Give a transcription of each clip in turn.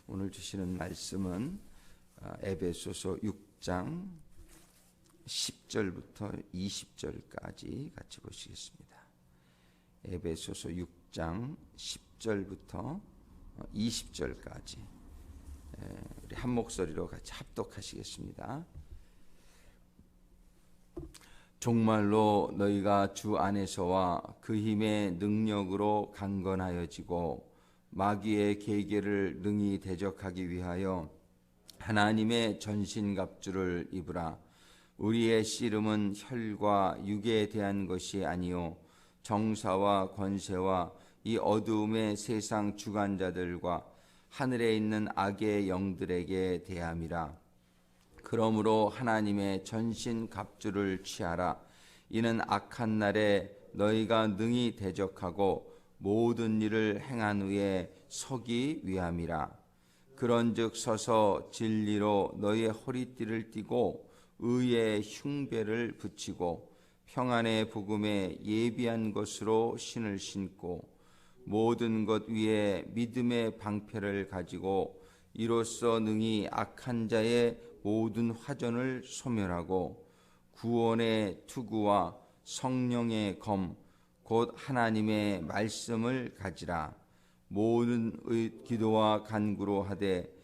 오늘 주시는 말씀은 에베소서 6장 10절부터 20절까지 같이 보시겠습니다. 에베소서 6장 10절부터 20절까지 우리 한 목소리로 같이 합독하시겠습니다. 정말로 너희가 주 안에서와 그 힘의 능력으로 강건하여지고 마귀의 계계를 능히 대적하기 위하여 하나님의 전신갑주를 입으라. 우리의 씨름은 혈과 육에 대한 것이 아니요 정사와 권세와 이 어두움의 세상 주관자들과 하늘에 있는 악의 영들에게 대함이라. 그러므로 하나님의 전신갑주를 취하라. 이는 악한 날에 너희가 능히 대적하고 모든 일을 행한 후에 서기 위함이라. 그런즉 서서 진리로 너희의 허리띠를 띠고 의의 흉배를 붙이고 평안의 복음에 예비한 것으로 신을 신고 모든 것 위에 믿음의 방패를 가지고 이로써 능히 악한 자의 모든 화전을 소멸하고 구원의 투구와 성령의 검 곧 하나님의 말씀을 가지라. 모든 기도와 간구로 하되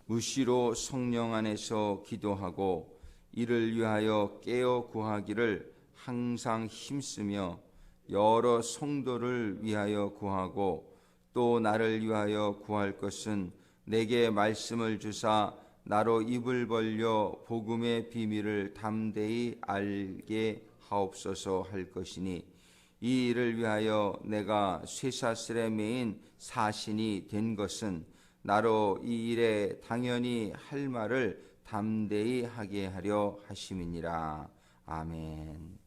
무시로 성령 안에서 기도하고 이를 위하여 깨어 구하기를 항상 힘쓰며 여러 성도를 위하여 구하고 또 나를 위하여 구할 것은 내게 말씀을 주사 나로 입을 벌려 복음의 비밀을 담대히 알게 하옵소서 할 것이니 이 일을 위하여 내가 쇠사슬에 매인 사신이 된 것은 나로 이 일에 당연히 할 말을 담대히 하게 하려 하심이니라. 아멘.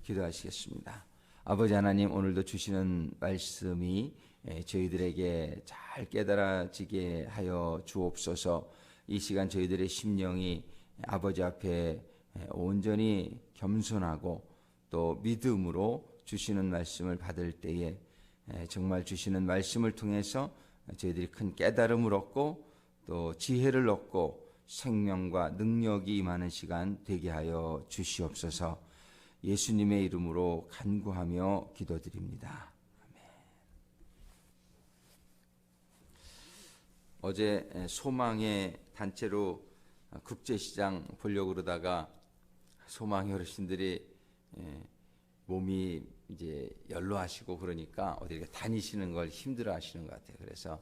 기도하시겠습니다. 아버지 하나님, 오늘도 주시는 말씀이 저희들에게 잘 깨달아지게 하여 주옵소서. 이 시간 저희들의 심령이 아버지 앞에 온전히 겸손하고 또 믿음으로 주시는 말씀을 받을 때에 정말 주시는 말씀을 통해서 저희들이 큰 깨달음을 얻고 또 지혜를 얻고 생명과 능력이 임하는 시간 되게 하여 주시옵소서. 예수님의 이름으로 간구하며 기도드립니다. 아멘. 어제 소망의 단체로 국제시장 보려고 그러다가 소망의 어르신들이 몸이 이제 연로하시고 그러니까 어디 이렇게 다니시는 걸 힘들어 하시는 것 같아요. 그래서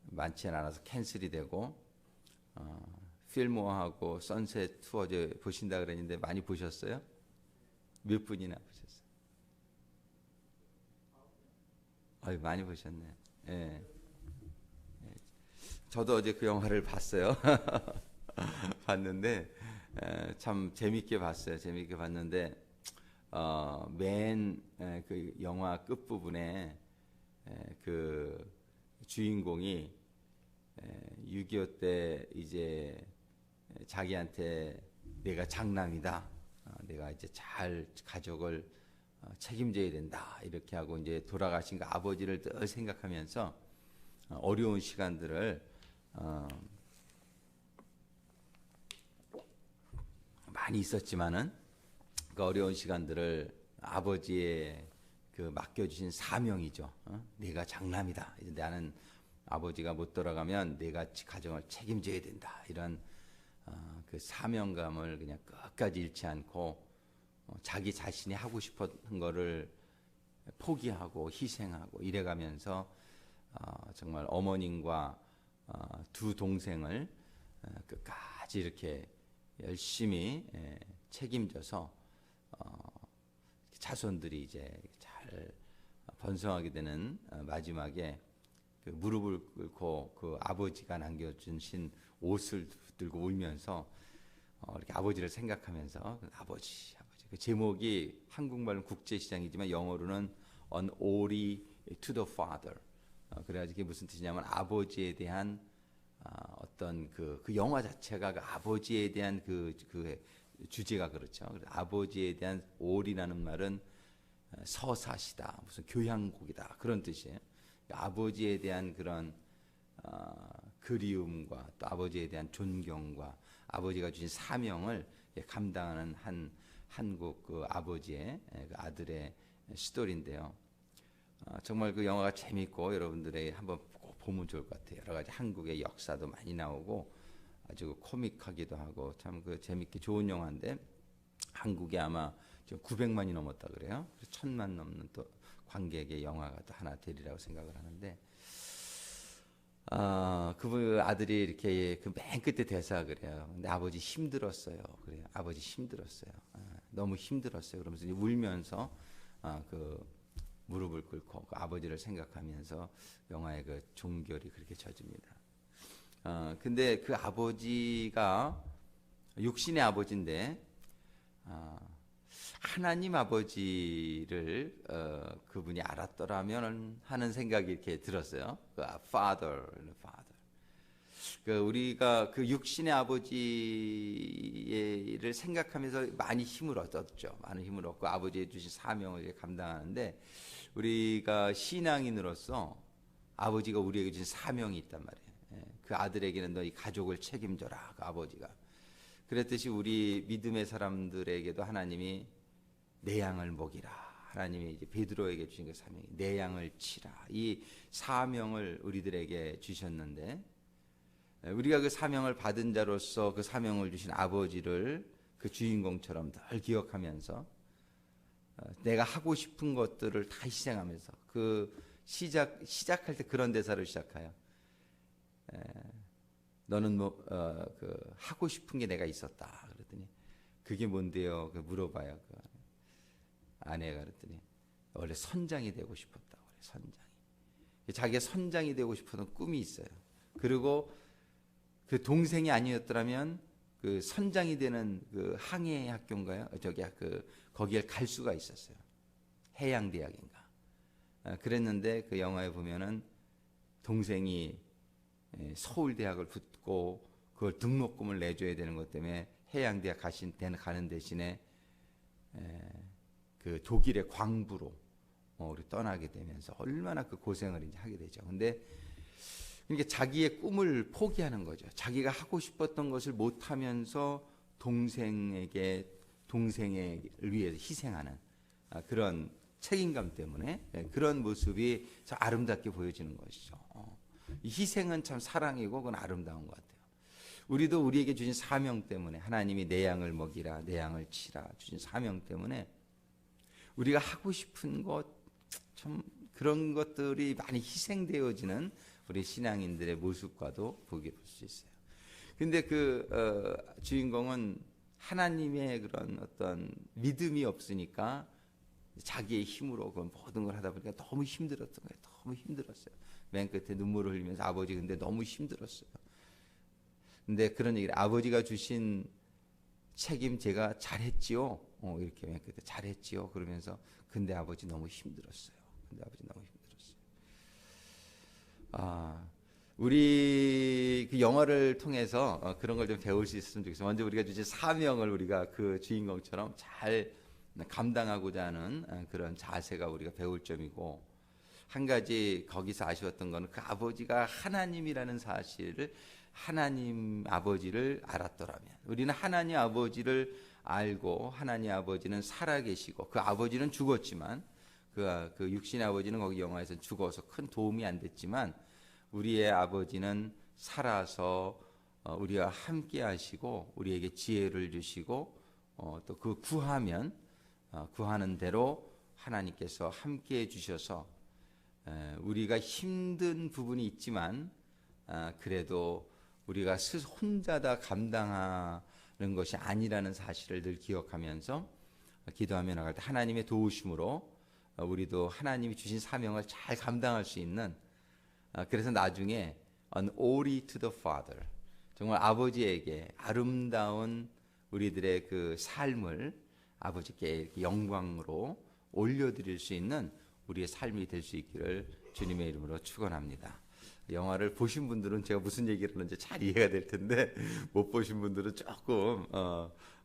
많지는 않아서 캔슬이 되고 필모어하고 선셋 투어 보신다 그랬는데 많이 보셨어요? 몇 분이나 보셨어요? 많이 보셨네. 예. 저도 어제 그 영화를 봤어요. 봤는데 참 재밌게 봤어요. 재밌게 봤는데 맨 그 영화 끝 부분에 그 주인공이 6.25 때 이제 자기한테 내가 장남이다, 내가 이제 잘 가족을 책임져야 된다 이렇게 하고 이제 돌아가신 그 아버지를 늘 생각하면서 어려운 시간들을 많이 있었지만은 그 어려운 시간들을 아버지의 그 맡겨주신 사명이죠. 내가 장남이다. 이제 나는 아버지가 못 돌아가면 내가 가정을 책임져야 된다. 이런 그 사명감을 그냥 끝까지 잃지 않고 자기 자신이 하고 싶었던 거를 포기하고 희생하고 이래가면서 정말 어머님과 두 동생을 끝까지 이렇게 열심히 책임져서 자손들이 이제 잘 번성하게 되는 마지막에 그 무릎을 꿇고 그 아버지가 남겨주신 옷을 들고 울면서 이렇게 아버지를 생각하면서 아버지 그 제목이 한국말로는 국제시장이지만 영어로는 An Ode to the Father. 그래가지고 이게 무슨 뜻이냐면 아버지에 대한 어떤 그 영화 자체가 그 아버지에 대한 그 주제가 그렇죠. 그래서 아버지에 대한 올이라는 말은 서사시다, 무슨 교향곡이다 그런 뜻이에요. 아버지에 대한 그런 그리움과 또 아버지에 대한 존경과 아버지가 주신 사명을 감당하는 한국 그 아버지의 그 아들의 스토리인데요. 정말 그 영화가 재밌고 여러분들이 한번 꼭 보면 좋을 것 같아요. 여러 가지 한국의 역사도 많이 나오고 아주 코믹하기도 하고 참 그 재밌게 좋은 영화인데 한국에 아마 지금 900만이 넘었다 그래요. 1000만 넘는 또 관객의 영화가 또 하나 되리라고 생각을 하는데 그 아들이 이렇게 그 맨 끝에 대사 그래요. 근데 아버지 힘들었어요. 그래요. 아버지 힘들었어요. 너무 힘들었어요. 그러면서 울면서 그 무릎을 꿇고 그 아버지를 생각하면서 영화의 그 종결이 그렇게 져집니다. 근데 그 아버지가 육신의 아버지인데 하나님 아버지를 그분이 알았더라면 하는 생각이 이렇게 들었어요. 그 Father. 그 우리가 그 육신의 아버지를 생각하면서 많이 힘을 얻었죠. 많은 힘을 얻고 아버지의 주신 사명을 감당하는데 우리가 신앙인으로서 아버지가 우리에게 주신 사명이 있단 말이에요. 그 아들에게는 너희 가족을 책임져라. 그 아버지가. 그랬듯이 우리 믿음의 사람들에게도 하나님이 내 양을 먹이라. 하나님이 이제 베드로에게 주신 그 사명이 내 양을 치라. 이 사명을 우리들에게 주셨는데 우리가 그 사명을 받은 자로서 그 사명을 주신 아버지를 그 주인공처럼 늘 기억하면서 내가 하고 싶은 것들을 다 희생하면서 그 시작할 때 그런 대사를 시작해요. 너는 그 하고 싶은 게 내가 있었다. 그랬더니 그게 뭔데요? 그 물어봐요. 그 아내가 그랬더니 원래 선장이 되고 싶었다고 그래. 선장이. 자기가 선장이 되고 싶었던 꿈이 있어요. 그리고 그 동생이 아니었더라면 그 선장이 되는 그 항해 학교인가요? 거기에 갈 수가 있었어요. 해양대학인가. 그랬는데 그 영화에 보면은 동생이 서울대학을 붙고 그걸 등록금을 내줘야 되는 것 때문에 해양대학 가는 대신에 그 독일의 광부로 우리 떠나게 되면서 얼마나 그 고생을 이제 하게 되죠. 근데 그러니까 자기의 꿈을 포기하는 거죠. 자기가 하고 싶었던 것을 못하면서 동생을 위해서 희생하는 그런 책임감 때문에 그런 모습이 참 아름답게 보여지는 것이죠. 이 희생은 참 사랑이고 그건 아름다운 것 같아요. 우리도 우리에게 주신 사명 때문에 하나님이 내 양을 먹이라 내 양을 치라 주신 사명 때문에 우리가 하고 싶은 것 참 그런 것들이 많이 희생되어지는 우리 신앙인들의 모습과도 볼 수 있어요. 근데 그 주인공은 하나님의 그런 어떤 믿음이 없으니까 자기의 힘으로 그 모든 걸 하다 보니까 너무 힘들었던 거예요. 너무 힘들었어요. 맨 끝에 눈물을 흘리면서 아버지 근데 너무 힘들었어요. 근데 그런 얘기를 아버지가 주신 책임 제가 잘했지요. 이렇게 맨 끝에 잘했지요. 그러면서 근데 아버지 너무 힘들었어요. 우리 그 영화를 통해서 그런 걸 좀 배울 수 있으면 좋겠어요. 먼저 우리가 주신 사명을 우리가 그 주인공처럼 잘 감당하고자 하는 그런 자세가 우리가 배울 점이고 한 가지 거기서 아쉬웠던 거는 그 아버지가 하나님이라는 사실을 하나님 아버지를 알았더라면 우리는 하나님 아버지를 알고 하나님 아버지는 살아계시고 그 아버지는 죽었지만 그 육신의 아버지는 거기 영화에서 죽어서 큰 도움이 안 됐지만 우리의 아버지는 살아서 우리와 함께 하시고 우리에게 지혜를 주시고 또 그 구하는 대로 하나님께서 함께 해 주셔서 우리가 힘든 부분이 있지만 그래도 우리가 혼자 다 감당하는 것이 아니라는 사실을 늘 기억하면서 기도하며 나갈 때 하나님의 도우심으로 우리도 하나님이 주신 사명을 잘 감당할 수 있는 그래서 나중에 an ode to the Father 정말 아버지에게 아름다운 우리들의 그 삶을 아버지께 영광으로 올려드릴 수 있는 우리의 삶이 될 수 있기를 주님의 이름으로 축원합니다. 영화를 보신 분들은 제가 무슨 얘기를 하는지 잘 이해가 될 텐데 못 보신 분들은 조금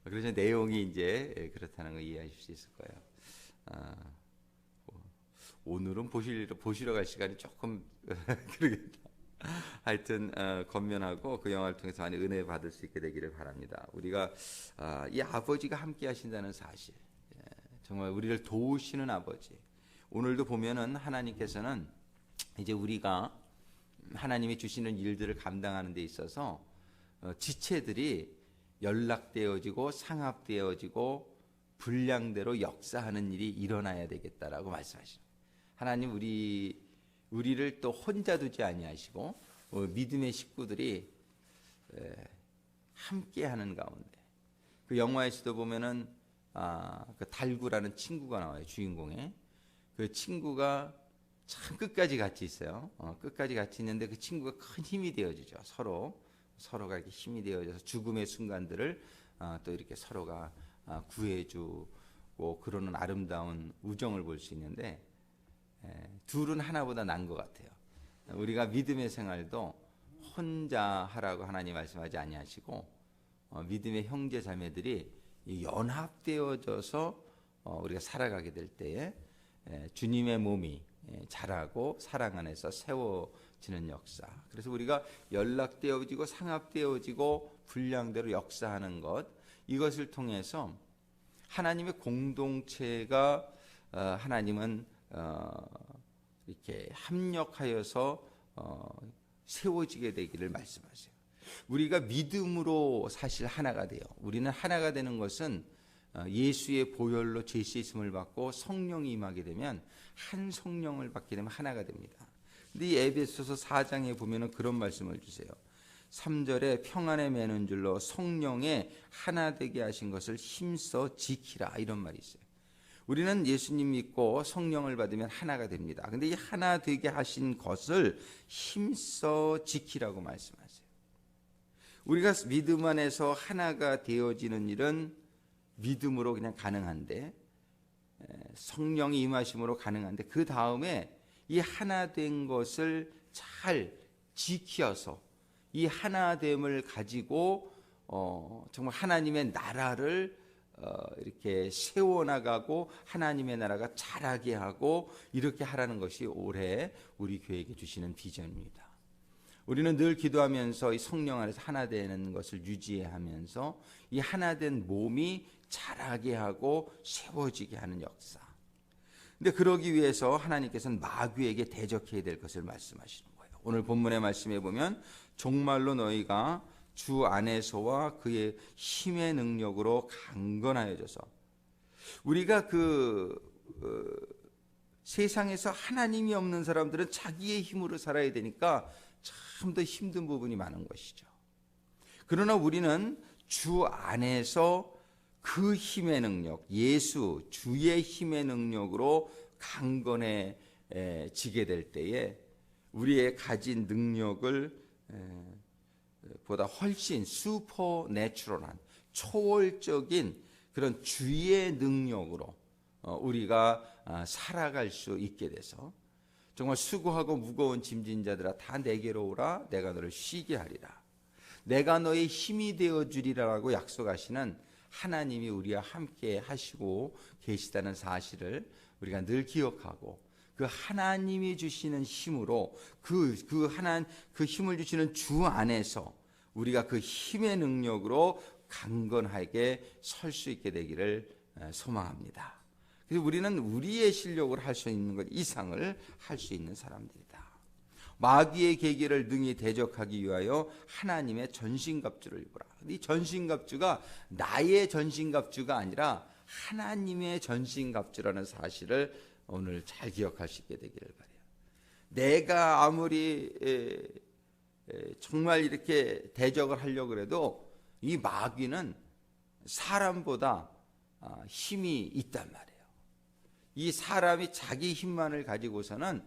그래서 내용이 이제 그렇다는 걸 이해하실 수 있을 거예요. 오늘은 보시러 갈 시간이 조금 그러겠다. 하여튼 건면하고 그 영화를 통해서 많이 은혜 받을 수 있게 되기를 바랍니다. 우리가 이 아버지가 함께 하신다는 사실, 정말 우리를 도우시는 아버지. 오늘도 보면은 하나님께서는 이제 우리가 하나님이 주시는 일들을 감당하는 데 있어서 지체들이 연락되어지고 상합되어지고 분량대로 역사하는 일이 일어나야 되겠다라고 말씀하시죠. 하나님 우리를 또 혼자 두지 아니하시고 믿음의 식구들이 함께하는 가운데, 그 영화에서도 보면은 그 달구라는 친구가 나와요. 주인공의 그 친구가 참 끝까지 같이 있어요. 끝까지 같이 있는데 그 친구가 큰 힘이 되어지죠. 서로가 이렇게 힘이 되어져서 죽음의 순간들을 또 이렇게 서로가 구해주고 그러는 아름다운 우정을 볼 수 있는데, 둘은 하나보다 나은 것 같아요. 우리가 믿음의 생활도 혼자 하라고 하나님 말씀하지 아니하시고 믿음의 형제 자매들이 연합되어져서 우리가 살아가게 될 때에 주님의 몸이 자라고 사랑 안에서 세워지는 역사. 그래서 우리가 연락되어지고 상합되어지고 분량대로 역사하는 것, 이것을 통해서 하나님의 공동체가 하나님은 이렇게 합력하여서 세워지게 되기를 말씀하세요. 우리가 믿음으로 사실 하나가 돼요. 우리는 하나가 되는 것은 예수의 보혈로 죄 씻음을 받고 성령이 임하게 되면, 한 성령을 받게 되면 하나가 됩니다. 근데 이 에베소서 4장에 보면은 그런 말씀을 주세요. 3절에 평안에 매는 줄로 성령에 하나 되게 하신 것을 힘써 지키라, 이런 말이 있어요. 우리는 예수님 믿고 성령을 받으면 하나가 됩니다. 근데 이 하나 되게 하신 것을 힘써 지키라고 말씀하세요. 우리가 믿음 안에서 하나가 되어지는 일은 믿음으로 그냥 가능한데, 성령이 임하심으로 가능한데, 그 다음에 이 하나 된 것을 잘 지켜서 이 하나됨을 가지고 정말 하나님의 나라를 이렇게 세워나가고 하나님의 나라가 자라게 하고 이렇게 하라는 것이 올해 우리 교회에게 주시는 비전입니다. 우리는 늘 기도하면서 이 성령 안에서 하나 되는 것을 유지하면서 이 하나된 몸이 자라게 하고 세워지게 하는 역사. 근데 그러기 위해서 하나님께서는 마귀에게 대적해야 될 것을 말씀하시는 거예요. 오늘 본문의 말씀에 보면 정말로 너희가 주 안에서와 그의 힘의 능력으로 강건하여져서, 우리가 세상에서 하나님이 없는 사람들은 자기의 힘으로 살아야 되니까 참 더 힘든 부분이 많은 것이죠. 그러나 우리는 주 안에서 그 힘의 능력, 예수 주의 힘의 능력으로 강건해지게 될 때에 우리의 가진 능력을 보다 훨씬 슈퍼내추럴한 초월적인 그런 주의 능력으로 우리가 살아갈 수 있게 돼서, 정말 수고하고 무거운 짐진 자들아 다 내게로 오라, 내가 너를 쉬게 하리라. 내가 너의 힘이 되어주리라고 약속하시는 하나님이 우리와 함께 하시고 계시다는 사실을 우리가 늘 기억하고, 그 하나님이 주시는 힘으로 그 힘을 주시는 주 안에서 우리가 그 힘의 능력으로 강건하게 설 수 있게 되기를 소망합니다. 그래서 우리는 우리의 실력으로 할 수 있는 것 이상을 할 수 있는 사람들이다. 마귀의 계계를 능히 대적하기 위하여 하나님의 전신갑주를 입으라. 이 전신갑주가 나의 전신갑주가 아니라 하나님의 전신갑주라는 사실을 오늘 잘 기억할 수 있게 되기를 바라요. 내가 아무리 정말 이렇게 대적을 하려고 해도 이 마귀는 사람보다 힘이 있단 말이에요. 이 사람이 자기 힘만을 가지고서는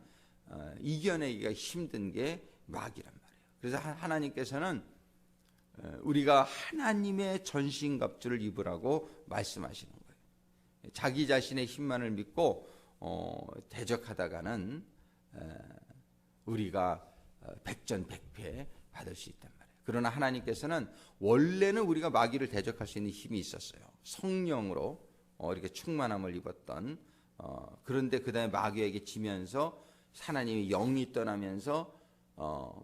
이겨내기가 힘든 게 마귀란 말이에요. 그래서 하나님께서는 우리가 하나님의 전신갑주를 입으라고 말씀하시는 거예요. 자기 자신의 힘만을 믿고 대적하다가는 우리가 백전백패 받을 수 있단 말이에요. 그러나 하나님께서는 원래는 우리가 마귀를 대적할 수 있는 힘이 있었어요. 성령으로 이렇게 충만함을 입었던, 그런데 그 다음에 마귀에게 지면서 하나님이 영이 떠나면서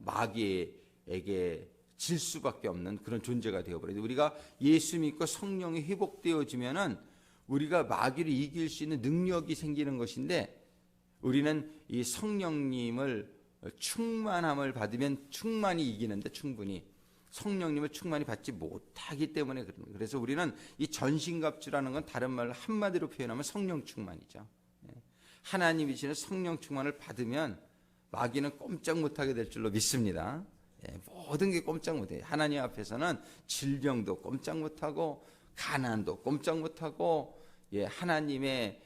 마귀에게 질 수밖에 없는 그런 존재가 되어버려요. 우리가 예수 믿고 성령이 회복되어지면은 우리가 마귀를 이길 수 있는 능력이 생기는 것인데, 우리는 이 성령님을 충만함을 받으면 충만히 이기는데 충분히 성령님을 충만히 받지 못하기 때문에 그런 거예요. 그래서 우리는 이 전신갑주라는 건 다른 말로 한마디로 표현하면 성령 충만이죠. 하나님이 주시는 성령 충만을 받으면 마귀는 꼼짝 못하게 될 줄로 믿습니다. 모든 게 꼼짝 못해요. 하나님 앞에서는 질병도 꼼짝 못하고 가난도 꼼짝 못하고, 하나님의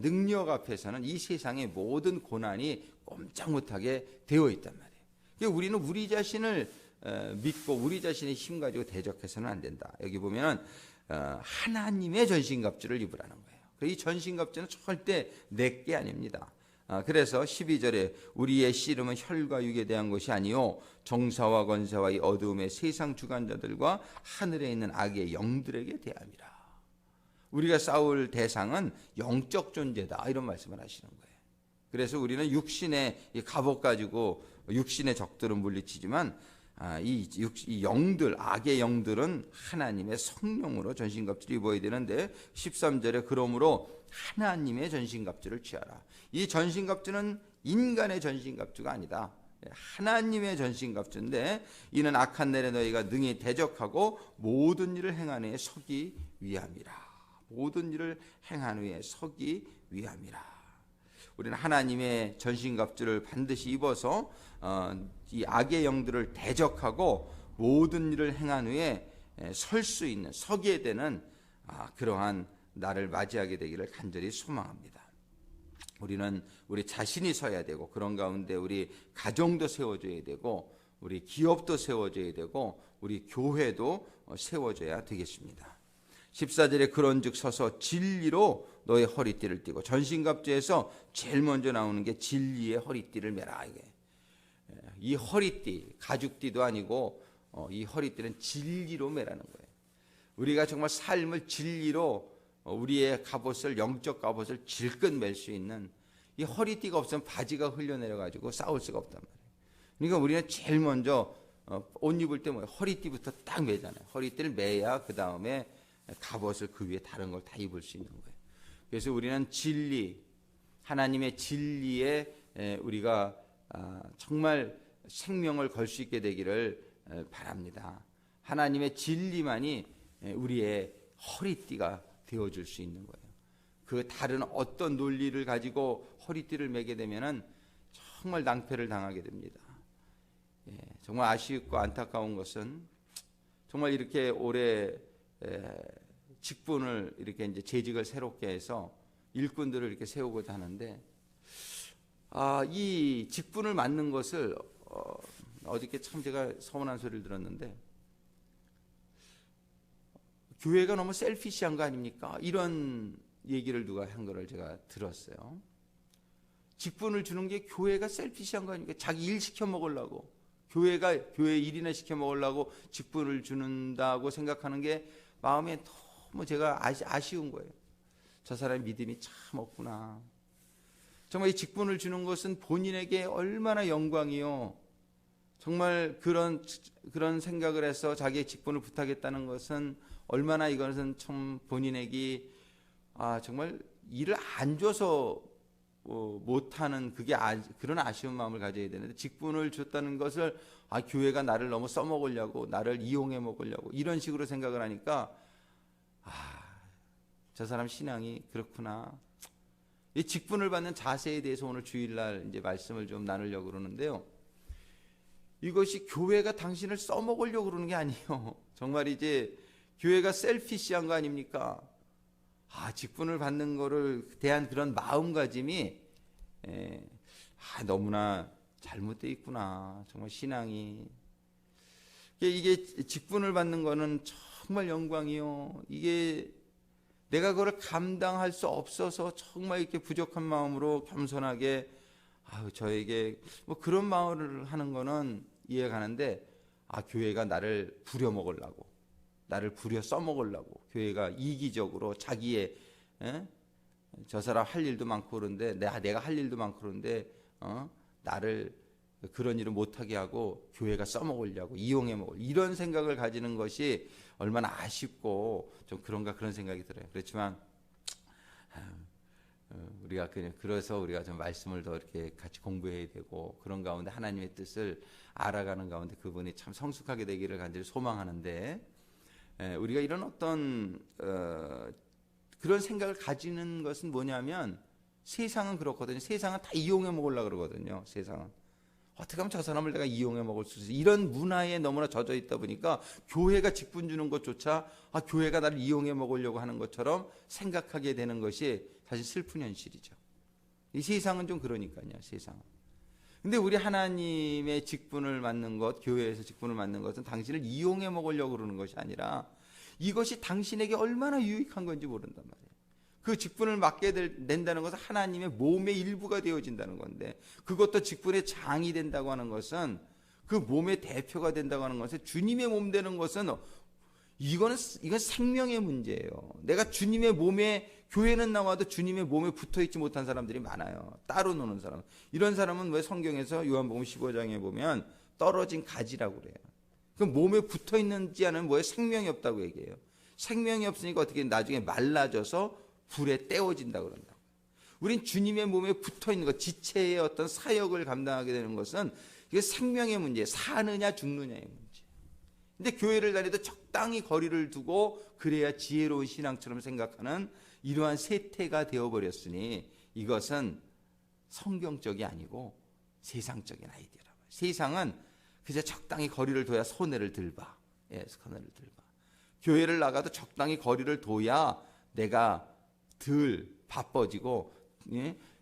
능력 앞에서는 이 세상의 모든 고난이 꼼짝 못하게 되어 있단 말이에요. 그러니까 우리는 우리 자신을 믿고 우리 자신의 힘 가지고 대적해서는 안 된다. 여기 보면 하나님의 전신갑주를 입으라는 거예요. 이 전신갑주는 절대 내게 아닙니다. 그래서 12절에 우리의 씨름은 혈과 육에 대한 것이 아니요 정사와 권세와 이 어두움의 세상 주관자들과 하늘에 있는 악의 영들에게 대함이라. 우리가 싸울 대상은 영적 존재다, 이런 말씀을 하시는 거예요. 그래서 우리는 육신의 갑옷 가지고 육신의 적들은 물리치지만 이 영들, 악의 영들은 하나님의 성령으로 전신갑주를 입어야 되는데, 13절에 그러므로 하나님의 전신갑주를 취하라. 이 전신갑주는 인간의 전신갑주가 아니다. 하나님의 전신갑주인데, 이는 악한 날에 너희가 능히 대적하고 모든 일을 행한 후에 서기 위함이라. 모든 일을 행한 후에 서기 위함이라. 우리는 하나님의 전신갑주를 반드시 입어서 이 악의 영들을 대적하고 모든 일을 행한 후에 설 수 있는, 서게 되는 그러한 날을 맞이하게 되기를 간절히 소망합니다. 우리는 우리 자신이 서야 되고, 그런 가운데 우리 가정도 세워줘야 되고, 우리 기업도 세워줘야 되고, 우리 교회도 세워져야 되겠습니다. 14절에 그런즉 서서 진리로 너의 허리띠를 띠고, 전신갑주에서 제일 먼저 나오는 게 진리의 허리띠를 매라. 이 허리띠, 가죽띠도 아니고 이 허리띠는 진리로 매라는 거예요. 우리가 정말 삶을 진리로, 우리의 갑옷을, 영적 갑옷을 질끈 맬 수 있는 이 허리띠가 없으면 바지가 흘려내려가지고 싸울 수가 없단 말이에요. 그러니까 우리는 제일 먼저 옷 입을 때 허리띠부터 딱 매잖아요. 허리띠를 매야 그 다음에 갑옷을 그 위에 다른 걸 다 입을 수 있는 거예요. 그래서 우리는 진리, 하나님의 진리에 우리가 정말 생명을 걸 수 있게 되기를 바랍니다. 하나님의 진리만이 우리의 허리띠가 되어줄 수 있는 거예요. 그 다른 어떤 논리를 가지고 허리띠를 매게 되면은 정말 낭패를 당하게 됩니다. 정말 아쉽고 안타까운 것은, 정말 이렇게 오래 직분을 이렇게 이제 재직을 새롭게 해서 일꾼들을 이렇게 세우고자 하는데, 이 직분을 맡는 것을 어저께 참 제가 서운한 소리를 들었는데, 교회가 너무 셀피시한 거 아닙니까? 이런 얘기를 누가 한 거를 제가 들었어요. 직분을 주는 게 교회가 셀피시한 거 아닙니까? 자기 일 시켜 먹으려고, 교회가 교회 일이나 시켜 먹으려고 직분을 주는다고 생각하는 게 마음에 너무 제가 아쉬운 거예요. 저 사람의 믿음이 참 없구나. 정말 이 직분을 주는 것은 본인에게 얼마나 영광이요. 정말 그런 생각을 해서 자기의 직분을 부탁했다는 것은 얼마나 이것은 참 본인에게 정말 일을 안 줘서 못하는, 그게 그런 아쉬운 마음을 가져야 되는데, 직분을 줬다는 것을 교회가 나를 너무 써먹으려고, 나를 이용해 먹으려고 이런 식으로 생각을 하니까 저 사람 신앙이 그렇구나. 이 직분을 받는 자세에 대해서 오늘 주일날 이제 말씀을 좀 나누려고 그러는데요. 이것이 교회가 당신을 써먹으려고 그러는 게 아니에요. 정말 이제 교회가 셀피시한 거 아닙니까? 직분을 받는 거를 대한 그런 마음가짐이 너무나 잘못되어 있구나. 정말 신앙이. 이게 직분을 받는 거는 정말 영광이요. 이게 내가 그걸 감당할 수 없어서 정말 이렇게 부족한 마음으로 겸손하게 저에게 그런 마음을 하는 거는 이해가 가는데, 교회가 나를 부려먹으려고, 나를 부려 써먹으려고, 교회가 이기적으로 자기의 저 사람 할 일도 많고 그런데 내가 할 일도 많고 그런데 나를 그런 일을 못하게 하고 교회가 써먹으려고 이용해 먹을 이런 생각을 가지는 것이 얼마나 아쉽고 좀 그런 생각이 들어요. 그렇지만 우리가 그래서 우리가 좀 말씀을 더 이렇게 같이 공부해야 되고 그런 가운데 하나님의 뜻을 알아가는 가운데 그분이 참 성숙하게 되기를 간절히 소망하는데 우리가 이런 어떤 그런 생각을 가지는 것은 뭐냐면 세상은 그렇거든요. 세상은 다 이용해 먹으려고 그러거든요. 세상은 어떻게 하면 저 사람을 내가 이용해 먹을 수 있어? 이런 문화에 너무나 젖어 있다 보니까 교회가 직분 주는 것조차 교회가 나를 이용해 먹으려고 하는 것처럼 생각하게 되는 것이 사실 슬픈 현실이죠. 이 세상은 좀 그러니까요. 세상은. 근데 우리 하나님의 직분을 맡는 것, 교회에서 직분을 맡는 것은 당신을 이용해 먹으려고 그러는 것이 아니라 이것이 당신에게 얼마나 유익한 건지 모른단 말이에요. 그 직분을 맡게 된다는 것은 하나님의 몸의 일부가 되어진다는 건데 그것도 직분의 장이 된다고 하는 것은 그 몸의 대표가 된다고 하는 것은 주님의 몸 되는 것은 이건 생명의 문제예요. 내가 주님의 몸에 교회는 나와도 주님의 몸에 붙어있지 못한 사람들이 많아요. 따로 노는 사람. 이런 사람은 왜 성경에서 요한복음 15장에 보면 떨어진 가지라고 그래요. 그 몸에 붙어있는지 않으면 뭐에 생명이 없다고 얘기해요. 생명이 없으니까 어떻게 나중에 말라져서 불에 떼어진다고 그런다고. 우린 주님의 몸에 붙어있는 것, 지체의 어떤 사역을 감당하게 되는 것은 이게 생명의 문제, 사느냐 죽느냐의 문제. 근데 교회를 다니도 적당히 거리를 두고 그래야 지혜로운 신앙처럼 생각하는 이러한 세태가 되어버렸으니 이것은 성경적이 아니고 세상적인 아이디어라고. 세상은 그저 적당히 거리를 둬야 손해를 덜 봐. 손해를 덜 봐. 교회를 나가도 적당히 거리를 둬야 내가 덜 바빠지고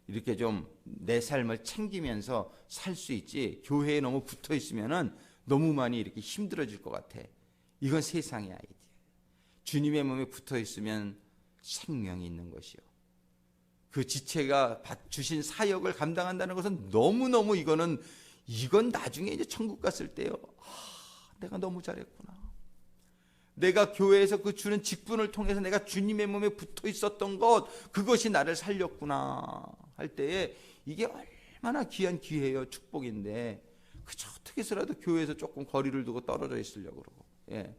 이렇게 좀 내 삶을 챙기면서 살 수 있지. 교회에 너무 붙어 있으면은 너무 많이 이렇게 힘들어질 것 같아. 이건 세상의 아이디어. 주님의 몸에 붙어 있으면 생명이 있는 것이요. 그 지체가 주신 사역을 감당한다는 것은 너무너무 이건 나중에 이제 천국 갔을 때요. 내가 너무 잘했구나. 내가 교회에서 그 주는 직분을 통해서 내가 주님의 몸에 붙어 있었던 것, 그것이 나를 살렸구나 할 때에 이게 얼마나 귀한 기회예요. 축복인데 그저 어떻게 해서라도 교회에서 조금 거리를 두고 떨어져 있으려고 그러고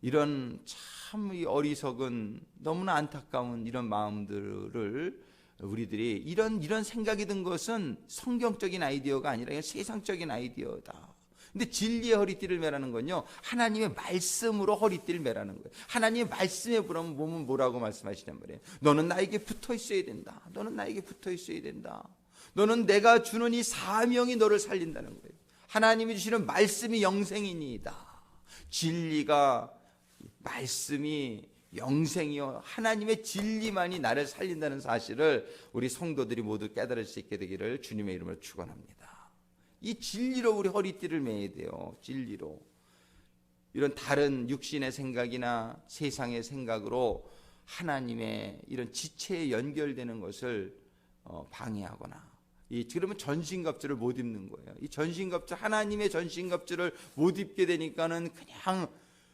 이런 참 어리석은 너무나 안타까운 이런 마음들을 우리들이 이런 생각이 든 것은 성경적인 아이디어가 아니라 세상적인 아이디어다. 근데 진리의 허리띠를 매라는 건요, 하나님의 말씀으로 허리띠를 매라는 거예요. 하나님의 말씀에 보면 뭐라고 말씀하시냔 말이에요. 너는 나에게 붙어 있어야 된다. 너는 나에게 붙어 있어야 된다. 너는 내가 주는 이 사명이 너를 살린다는 거예요. 하나님이 주시는 말씀이 영생이니이다. 진리가, 말씀이 영생이요, 하나님의 진리만이 나를 살린다는 사실을 우리 성도들이 모두 깨달을 수 있게 되기를 주님의 이름으로 축원합니다. 이 진리로 우리 허리띠를 매야 돼요. 진리로. 이런 다른 육신의 생각이나 세상의 생각으로 하나님의 이런 지체에 연결되는 것을 방해하거나, 그러면 전신갑주를 못 입는 거예요. 이 전신갑주, 하나님의 전신갑주를 못 입게 되니까는 그냥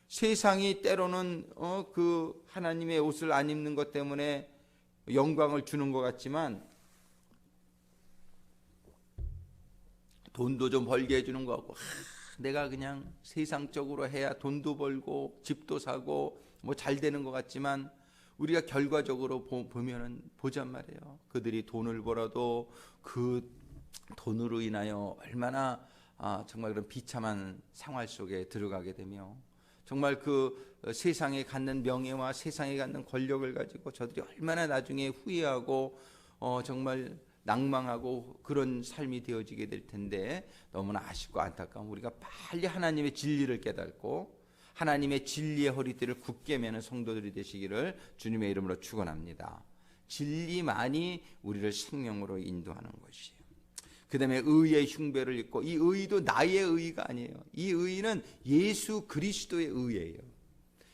세상이 때로는 그 하나님의 옷을 안 입는 것 때문에 영광을 주는 것 같지만 돈도 좀 벌게 해주는 것 같고, 내가 그냥 세상적으로 해야 돈도 벌고 집도 사고 뭐 잘 되는 것 같지만 우리가 결과적으로 보면은 보잔 말이에요. 그들이 돈을 벌어도 그 돈으로 인하여 얼마나 정말 그런 비참한 생활 속에 들어가게 되며, 정말 그 세상에 갖는 명예와 세상에 갖는 권력을 가지고 저들이 얼마나 나중에 후회하고 정말 낭망하고 그런 삶이 되어지게 될 텐데, 너무나 아쉽고 안타까운 우리가 빨리 하나님의 진리를 깨닫고 하나님의 진리의 허리띠를 굳게 매는 성도들이 되시기를 주님의 이름으로 축원합니다. 진리만이 우리를 생명으로 인도하는 것이에요. 그 다음에 의의 흉배를 입고, 이 의도 나의 의가 아니에요. 이 의는 예수 그리스도의 의예요.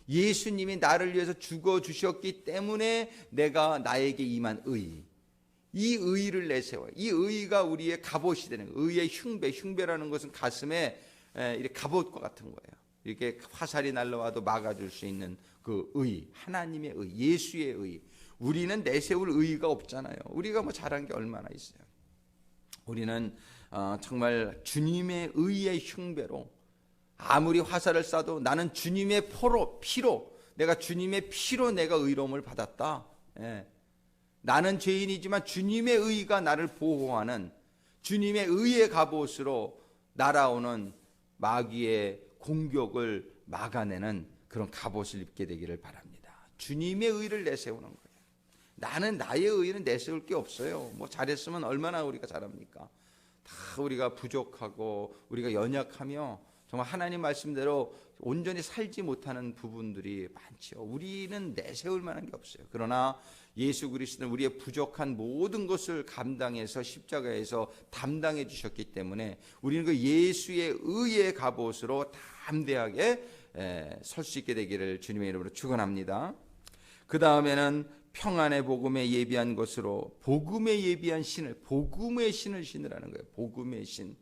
예수님이 나를 위해서 죽어주셨기 때문에 내가 나에게 임한 의, 이 의를 내세워요. 이 의가 우리의 갑옷이 되는 거예요. 의의 흉배라는 것은 가슴에 이렇게 갑옷과 같은 거예요. 이렇게 화살이 날라와도 막아줄 수 있는 그 의, 하나님의 의, 예수의 의. 우리는 내세울 의가 없잖아요. 우리가 뭐 잘한 게 얼마나 있어요. 우리는 정말 주님의 의의 흉배로 아무리 화살을 쏴도 나는 주님의 피로 내가 주님의 피로 내가 의로움을 받았다. 예. 나는 죄인이지만 주님의 의가 나를 보호하는 주님의 의의 갑옷으로 날아오는 마귀의 공격을 막아내는 그런 갑옷을 입게 되기를 바랍니다. 주님의 의를 내세우는 거예요. 나는 나의 의는 내세울 게 없어요. 뭐 잘했으면 얼마나 우리가 잘합니까? 다 우리가 부족하고 우리가 연약하며 정말 하나님 말씀대로 온전히 살지 못하는 부분들이 많죠. 우리는 내세울 만한 게 없어요. 그러나 예수 그리스도는 우리의 부족한 모든 것을 감당해서 십자가에서 담당해 주셨기 때문에 우리는 그 예수의 의의 갑옷으로 담대하게 설 수 있게 되기를 주님의 이름으로 축원합니다. 그 다음에는 평안의 복음에 예비한 것으로 복음에 예비한 신을, 복음의 신을 신으라는 거예요. 복음의 신.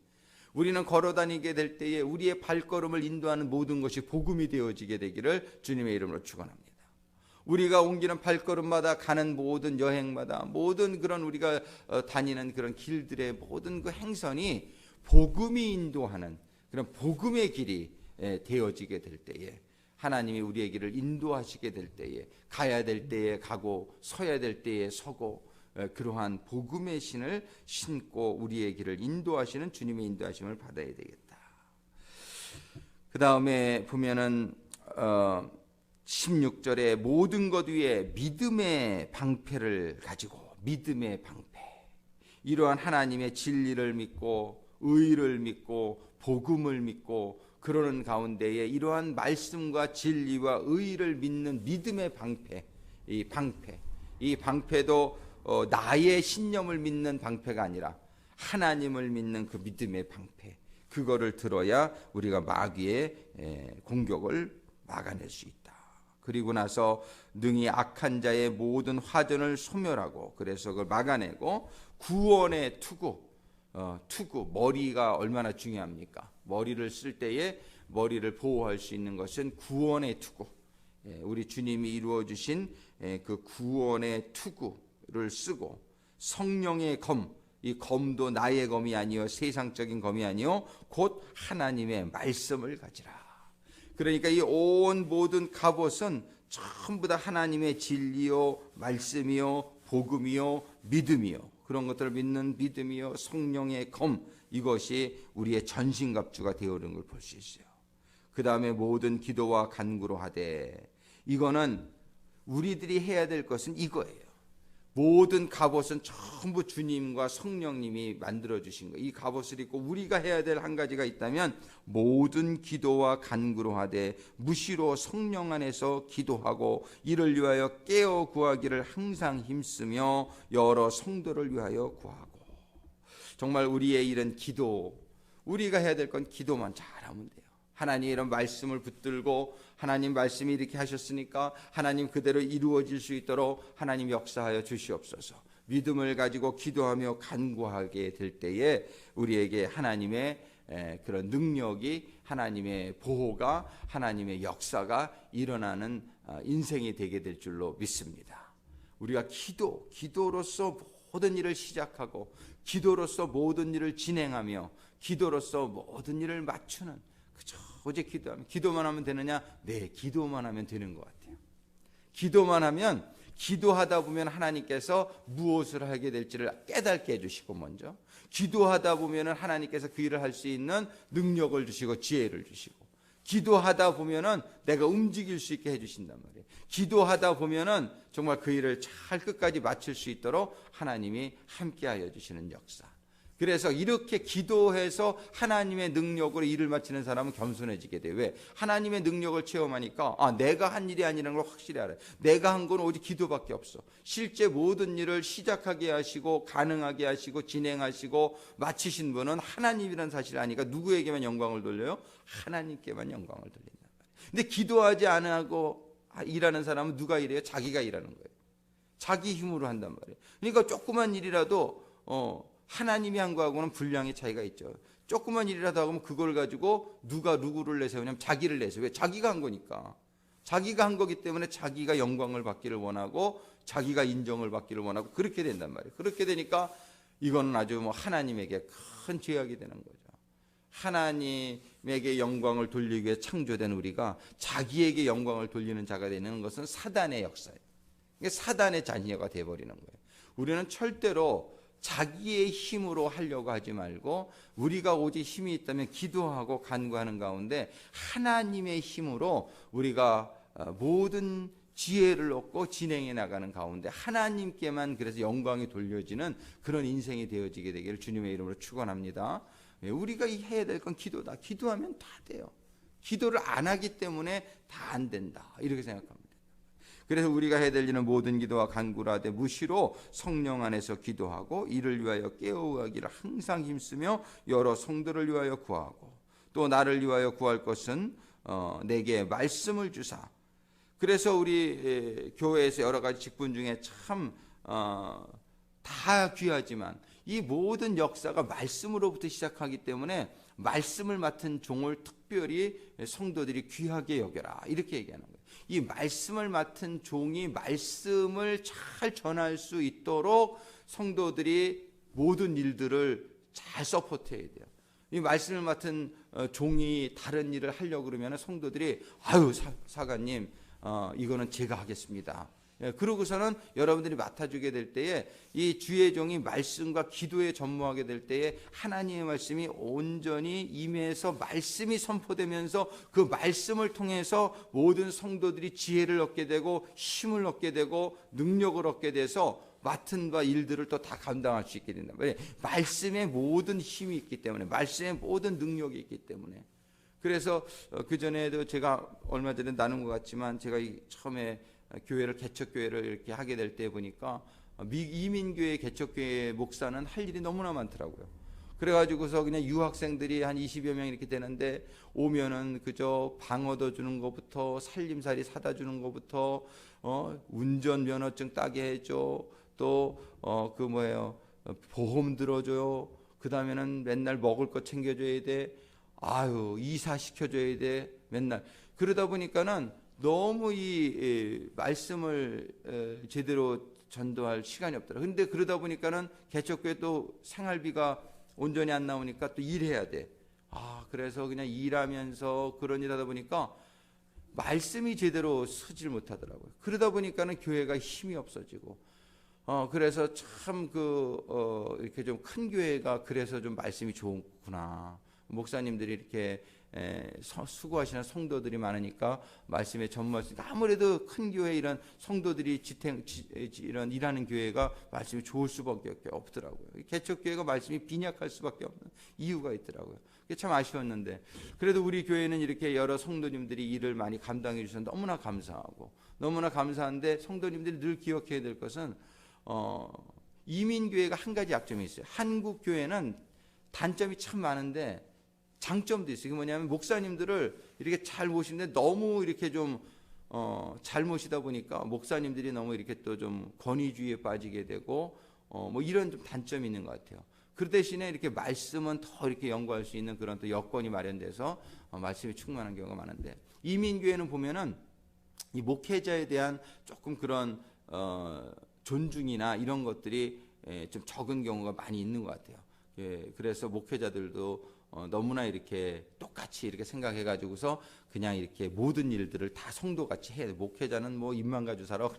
우리는 걸어다니게 될 때에 우리의 발걸음을 인도하는 모든 것이 복음이 되어지게 되기를 주님의 이름으로 축원합니다. 우리가 옮기는 발걸음마다 가는 모든 여행마다 모든 그런 우리가 다니는 그런 길들의 모든 그 행선이 복음이 인도하는 그런 복음의 길이 되어지게 될 때에 하나님이 우리의 길을 인도하시게 될 때에 가야 될 때에 가고 서야 될 때에 서고 그러한 복음의 신을 신고 우리의 길을 인도하시는 주님의 인도하심을 받아야 되겠다. 그 다음에 보면은 16절에 모든 것 위에 믿음의 방패를 가지고 믿음의 방패, 이러한 하나님의 진리를 믿고 의를 믿고 복음을 믿고 그러는 가운데에 이러한 말씀과 진리와 의를 믿는 믿음의 방패, 이 방패도 나의 신념을 믿는 방패가 아니라 하나님을 믿는 그 믿음의 방패, 그거를 들어야 우리가 마귀의 공격을 막아낼 수 있다. 그리고 나서 능히 악한 자의 모든 화전을 소멸하고, 그래서 그걸 막아내고 구원의 투구, 머리가 얼마나 중요합니까? 머리를 쓸 때에 머리를 보호할 수 있는 것은 구원의 투구, 우리 주님이 이루어 주신 그 구원의 투구를 쓰고, 성령의 검, 이 검도 나의 검이 아니요 세상적인 검이 아니요 곧 하나님의 말씀을 가지라. 그러니까 이 온 모든 갑옷은 전부 다 하나님의 진리요 말씀이요 복음이요 믿음이요, 그런 것들을 믿는 믿음이요 성령의 검, 이것이 우리의 전신갑주가 되어오는 걸 볼 수 있어요. 그 다음에 모든 기도와 간구로 하되, 이거는 우리들이 해야 될 것은 이거예요. 모든 갑옷은 전부 주님과 성령님이 만들어주신 거예요. 이 갑옷을 입고 우리가 해야 될 한 가지가 있다면 모든 기도와 간구로 하되 무시로 성령 안에서 기도하고 이를 위하여 깨어 구하기를 항상 힘쓰며 여러 성도를 위하여 구하고. 정말 우리의 일은 기도, 우리가 해야 될 건 기도만 잘하면 돼요. 하나님 이런 말씀을 붙들고 하나님 말씀이 이렇게 하셨으니까 하나님 그대로 이루어질 수 있도록 하나님 역사하여 주시옵소서. 믿음을 가지고 기도하며 간구하게 될 때에 우리에게 하나님의 그런 능력이, 하나님의 보호가, 하나님의 역사가 일어나는 인생이 되게 될 줄로 믿습니다. 우리가 기도로서 모든 일을 시작하고 기도로서 모든 일을 진행하며 기도로서 모든 일을 맞추는, 그저 오직 기도만 하면 되느냐? 네, 기도만 하면 되는 것 같아요. 기도만 하면, 기도하다 보면 하나님께서 무엇을 하게 될지를 깨닫게 해주시고, 먼저 기도하다 보면 하나님께서 그 일을 할 수 있는 능력을 주시고 지혜를 주시고, 기도하다 보면 내가 움직일 수 있게 해주신단 말이에요. 기도하다 보면 정말 그 일을 잘 끝까지 마칠 수 있도록 하나님이 함께하여 주시는 역사. 그래서 이렇게 기도해서 하나님의 능력으로 일을 마치는 사람은 겸손해지게 돼요. 왜? 하나님의 능력을 체험하니까 내가 한 일이 아니라는 걸 확실히 알아요. 내가 한 건 오직 기도밖에 없어. 실제 모든 일을 시작하게 하시고 가능하게 하시고 진행하시고 마치신 분은 하나님이라는 사실을 아니까 누구에게만 영광을 돌려요? 하나님께만 영광을 돌린단 말이에요. 근데 기도하지 않고 일하는 사람은 누가 일해요? 자기가 일하는 거예요. 자기 힘으로 한단 말이에요. 그러니까 조그만 일이라도 하나님이 한 거하고는 분량의 차이가 있죠. 조그만 일이라도 하면 그걸 가지고 누가 누구를 내세우냐면 자기를 내세워요. 왜? 자기가 한 거니까. 자기가 한 거기 때문에 자기가 영광을 받기를 원하고 자기가 인정을 받기를 원하고 그렇게 된단 말이에요. 그렇게 되니까 이거는 아주 하나님에게 큰 죄악이 되는 거죠. 하나님에게 영광을 돌리기 위해 창조된 우리가 자기에게 영광을 돌리는 자가 되는 것은 사단의 역사예요. 사단의 자녀가 되어버리는 거예요. 우리는 절대로 자기의 힘으로 하려고 하지 말고 우리가 오직 힘이 있다면 기도하고 간구하는 가운데 하나님의 힘으로 우리가 모든 지혜를 얻고 진행해 나가는 가운데 하나님께만 그래서 영광이 돌려지는 그런 인생이 되어지게 되기를 주님의 이름으로 축원합니다. 우리가 해야 될 건 기도다. 기도하면 다 돼요. 기도를 안 하기 때문에 다 안 된다. 이렇게 생각합니다. 그래서 우리가 해야 될 일은 모든 기도와 간구를 하되 무시로 성령 안에서 기도하고 이를 위하여 깨어가기를 항상 힘쓰며 여러 성도를 위하여 구하고 또 나를 위하여 구할 것은 내게 말씀을 주사. 그래서 우리 교회에서 여러 가지 직분 중에 참 다 귀하지만 이 모든 역사가 말씀으로부터 시작하기 때문에 말씀을 맡은 종을 특별히 성도들이 귀하게 여겨라 이렇게 얘기하는 거예요. 이 말씀을 맡은 종이 말씀을 잘 전할 수 있도록 성도들이 모든 일들을 잘 서포트해야 돼요. 이 말씀을 맡은 종이 다른 일을 하려고 그러면 성도들이 아유 사관님 이거는 제가 하겠습니다. 그러고서는 여러분들이 맡아주게 될 때에 이 주의 종이 말씀과 기도에 전무하게 될 때에 하나님의 말씀이 온전히 임해서 말씀이 선포되면서 그 말씀을 통해서 모든 성도들이 지혜를 얻게 되고 힘을 얻게 되고 능력을 얻게 돼서 맡은 바 일들을 또 다 감당할 수 있게 된다. 말씀에 모든 힘이 있기 때문에 말씀에 모든 능력이 있기 때문에 그래서 그 전에도 제가 얼마 전에 나눈 것 같지만 제가 처음에 교회를 개척교회를 이렇게 하게 될 때 보니까 이민교회 개척교회 목사는 할 일이 너무나 많더라고요. 그래가지고서 그냥 유학생들이 한 20여 명 이렇게 되는데 오면은 그저 방 얻어주는 것부터 살림살이 사다 주는 것부터 운전면허증 따게 해줘 또 그 뭐예요 보험 들어줘요. 그 다음에는 맨날 먹을 거 챙겨줘야 돼. 아유 이사 시켜줘야 돼. 맨날 그러다 보니까는 너무 이 말씀을 제대로 전도할 시간이 없더라고요. 근데 그러다 보니까는 개척교회 또 생활비가 온전히 안 나오니까 또 일해야 돼. 그래서 그냥 일하면서 그런 일 하다 보니까 말씀이 제대로 서질 못하더라고요. 그러다 보니까는 교회가 힘이 없어지고 그래서 참 이렇게 좀 큰 교회가 그래서 좀 말씀이 좋구나. 목사님들이 이렇게 수고하시는 성도들이 많으니까 말씀에 전무할 수 있다. 아무래도 큰 교회 이런 성도들이 이런 일하는 교회가 말씀이 좋을 수밖에 없더라고요. 개척교회가 말씀이 빈약할 수밖에 없는 이유가 있더라고요. 그게 참 아쉬웠는데 그래도 우리 교회는 이렇게 여러 성도님들이 일을 많이 감당해 주셔서 너무나 감사하고 너무나 감사한데 성도님들이 늘 기억해야 될 것은 이민교회가 한 가지 약점이 있어요. 한국 교회는 단점이 참 많은데 장점도 있어요. 이게 뭐냐면 목사님들을 이렇게 잘 모시는데 너무 이렇게 좀 잘 모시다 보니까 목사님들이 너무 이렇게 또 좀 권위주의에 빠지게 되고 뭐 이런 좀 단점이 있는 것 같아요. 그 대신에 이렇게 말씀은 더 이렇게 연구할 수 있는 그런 또 여건이 마련돼서 말씀이 충만한 경우가 많은데 이민교회는 보면은 이 목회자에 대한 조금 그런 존중이나 이런 것들이 좀 적은 경우가 많이 있는 것 같아요. 그래서 목회자들도 너무나 이렇게 똑같이 이렇게 생각해가지고서 그냥 이렇게 모든 일들을 다 성도같이 해야 돼. 목회자는 뭐 입만 가지고 살아.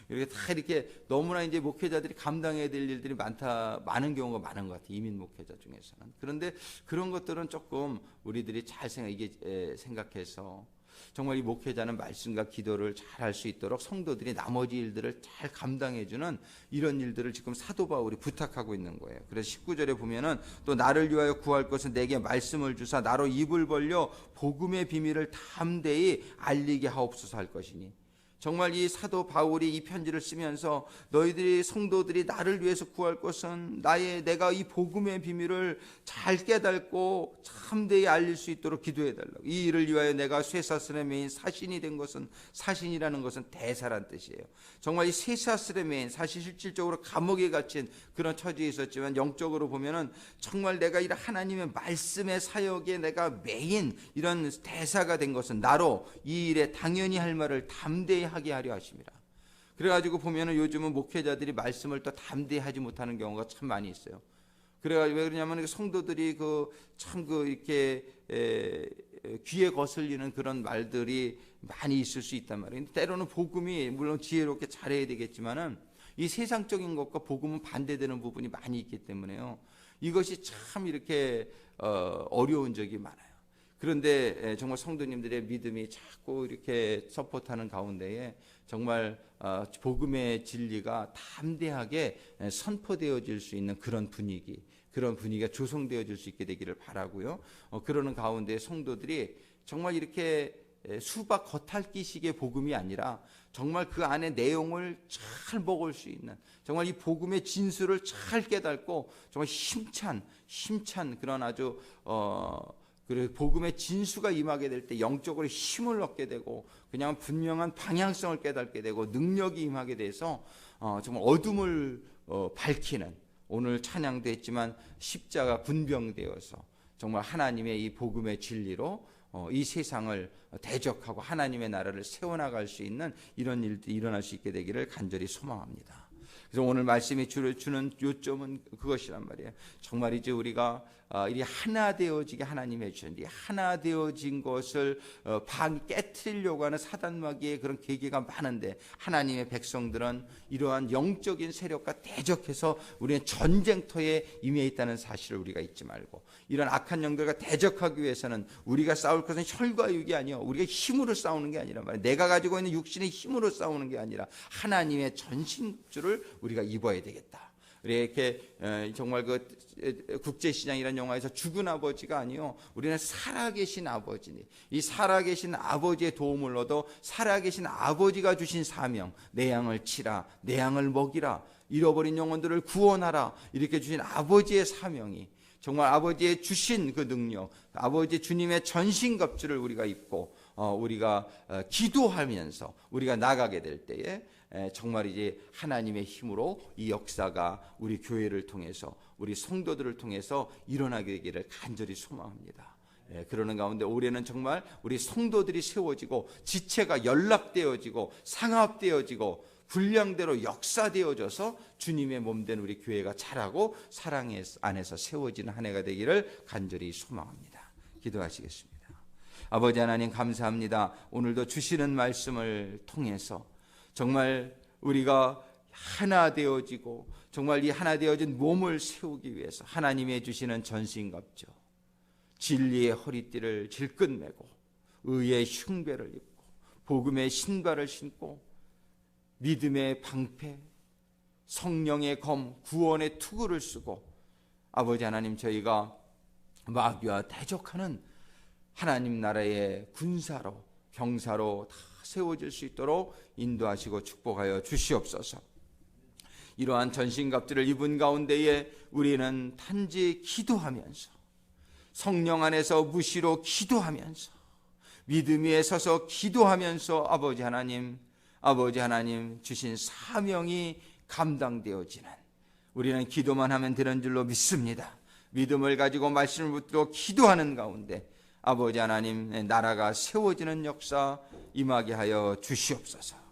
이렇게 다 이렇게 너무나 이제 목회자들이 감당해야 될 일들이 많은 경우가 많은 것 같아요. 이민 목회자 중에서는. 그런데 그런 것들은 조금 우리들이 잘 생각해서 정말 이 목회자는 말씀과 기도를 잘 할 수 있도록 성도들이 나머지 일들을 잘 감당해주는 이런 일들을 지금 사도 바울이 부탁하고 있는 거예요. 그래서 19절에 보면은 또 나를 위하여 구할 것은 내게 말씀을 주사 나로 입을 벌려 복음의 비밀을 담대히 알리게 하옵소서 할 것이니 정말 이 사도 바울이 이 편지를 쓰면서 너희들이 성도들이 나를 위해서 구할 것은 내가 이 복음의 비밀을 잘 깨닫고 참되이 알릴 수 있도록 기도해 달라고. 이 일을 위하여 내가 쇠사슬의 메인 사신이 된 것은 사신이라는 것은 대사란 뜻이에요. 정말 이 쇠사슬의 메인 사실 실질적으로 감옥에 갇힌 그런 처지에 있었지만 영적으로 보면은 정말 내가 이 하나님의 말씀의 사역에 내가 메인 이런 대사가 된 것은 나로 이 일에 당연히 할 말을 담대히 하게 하려 하십니다. 그래가지고 보면은 요즘은 목회자들이 말씀을 또 담대히 하지 못하는 경우가 참 많이 있어요. 그래가 왜 그러냐면 성도들이 이렇게 귀에 거슬리는 그런 말들이 많이 있을 수 있단 말이에요. 때로는 복음이 물론 지혜롭게 잘해야 되겠지만은 이 세상적인 것과 복음은 반대되는 부분이 많이 있기 때문에요. 이것이 참 이렇게 어려운 적이 많아요. 그런데 정말 성도님들의 믿음이 자꾸 이렇게 서포트하는 가운데에 정말 복음의 진리가 담대하게 선포되어질 수 있는 그런 분위기가 조성되어질 수 있게 되기를 바라고요. 그러는 가운데 성도들이 정말 이렇게 수박 겉핥기식의 복음이 아니라 정말 그 안에 내용을 잘 먹을 수 있는, 정말 이 복음의 진수를 잘 깨닫고 정말 힘찬 그런 아주 그리고 복음의 진수가 임하게 될 때 영적으로 힘을 얻게 되고 그냥 분명한 방향성을 깨닫게 되고 능력이 임하게 돼서 정말 어둠을 밝히는, 오늘 찬양도 했지만 십자가 군병되어서 정말 하나님의 이 복음의 진리로 이 세상을 대적하고 하나님의 나라를 세워나갈 수 있는 이런 일들이 일어날 수 있게 되기를 간절히 소망합니다. 그래서 오늘 말씀이 주는 요점은 그것이란 말이에요. 정말 이제 우리가 이 하나 되어지게 하나님이 해주셨는데, 하나 되어진 것을 깨트리려고 하는 사단마귀의 그런 계기가 많은데, 하나님의 백성들은 이러한 영적인 세력과 대적해서 우리는 전쟁터에 임해 있다는 사실을 우리가 잊지 말고, 이런 악한 영들과 대적하기 위해서는 우리가 싸울 것은 혈과 육이 아니요, 우리가 힘으로 싸우는 게 아니라 말이에요. 내가 가지고 있는 육신의 힘으로 싸우는 게 아니라 하나님의 전신줄을 우리가 입어야 되겠다. 이렇게 정말 국제시장이라는 영화에서 죽은 아버지가 아니요, 우리는 살아계신 아버지니, 이 살아계신 아버지의 도움을 얻어 살아계신 아버지가 주신 사명, 내 양을 치라, 내 양을 먹이라, 잃어버린 영혼들을 구원하라, 이렇게 주신 아버지의 사명이, 정말 아버지의 주신 그 능력, 아버지 주님의 전신갑주를 우리가 입고 우리가 기도하면서 우리가 나가게 될 때에 정말 이제 하나님의 힘으로 이 역사가 우리 교회를 통해서, 우리 성도들을 통해서 일어나게 되기를 간절히 소망합니다. 그러는 가운데 올해는 정말 우리 성도들이 세워지고 지체가 연락되어지고 상합되어지고 분량대로 역사되어져서 주님의 몸된 우리 교회가 자라고 사랑 안에서 세워지는 한 해가 되기를 간절히 소망합니다. 기도하시겠습니다. 아버지 하나님 감사합니다. 오늘도 주시는 말씀을 통해서 정말 우리가 하나 되어지고 정말 이 하나 되어진 몸을 세우기 위해서 하나님의 주시는 전신갑주, 진리의 허리띠를 질끈 매고 의의 흉배를 입고 복음의 신발을 신고 믿음의 방패, 성령의 검, 구원의 투구를 쓰고 아버지 하나님, 저희가 마귀와 대적하는 하나님 나라의 군사로, 병사로 다 세워질 수 있도록 인도하시고 축복하여 주시옵소서. 이러한 전신갑주를 입은 가운데에 우리는 단지 기도하면서, 성령 안에서 무시로 기도하면서, 믿음 위에 서서 기도하면서 아버지 하나님 주신 사명이 감당되어지는, 우리는 기도만 하면 되는 줄로 믿습니다. 믿음을 가지고 말씀을 붙들고 기도하는 가운데 아버지 하나님 나라가 세워지는 역사 임하게 하여 주시옵소서.